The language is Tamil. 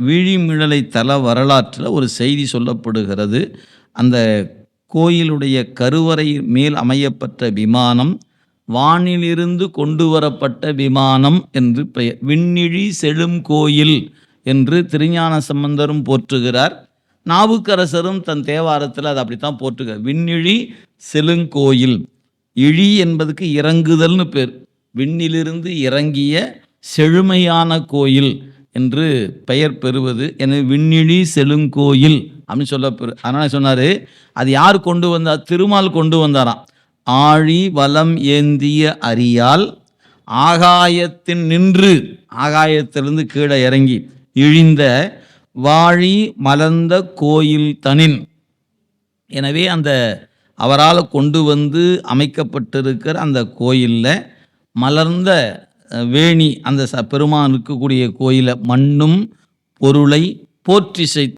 விழிமிழலை தல வரலாற்றில் ஒரு செய்தி சொல்லப்படுகிறது. அந்த கோயிலுடைய கருவறை மேல் அமையப்பட்ட விமானம் வானிலிருந்து கொண்டு வரப்பட்ட விமானம் என்று பெயர். விண்ணிழி செழும் கோயில் என்று திருஞான சம்பந்தரும் போற்றுகிறார். நாவுக்கரசரும் தன் தேவாரத்தில் அது அப்படித்தான் போற்றுகிறார். விண்ணிழி செழுங்கோயில். இழி என்பதுக்கு இறங்குதல்னு பேர். விண்ணிலிருந்து இறங்கிய செழுமையான கோயில் என்று பெயர் பெறுவது. எனவே விண்ணிழி செழுங்கோயில் அப்படின்னு சொல்லப்பெறு. அதனால் சொன்னார், அது யார் கொண்டு வந்தார்? திருமால் கொண்டு வந்தாராம். ஆழி வலம் ஏந்திய அரியால் ஆகாயத்தின் நின்று, ஆகாயத்திலிருந்து கீழே இறங்கி இழிந்த வாழி மலர்ந்த கோயில் தனின். எனவே அந்த அவரால் கொண்டு வந்து அமைக்கப்பட்டிருக்கிற அந்த கோயிலில் மலர்ந்த வேணி, அந்த பெருமான் இருக்கக்கூடிய கோயிலை மண்ணும் பொருளை போற்றிசை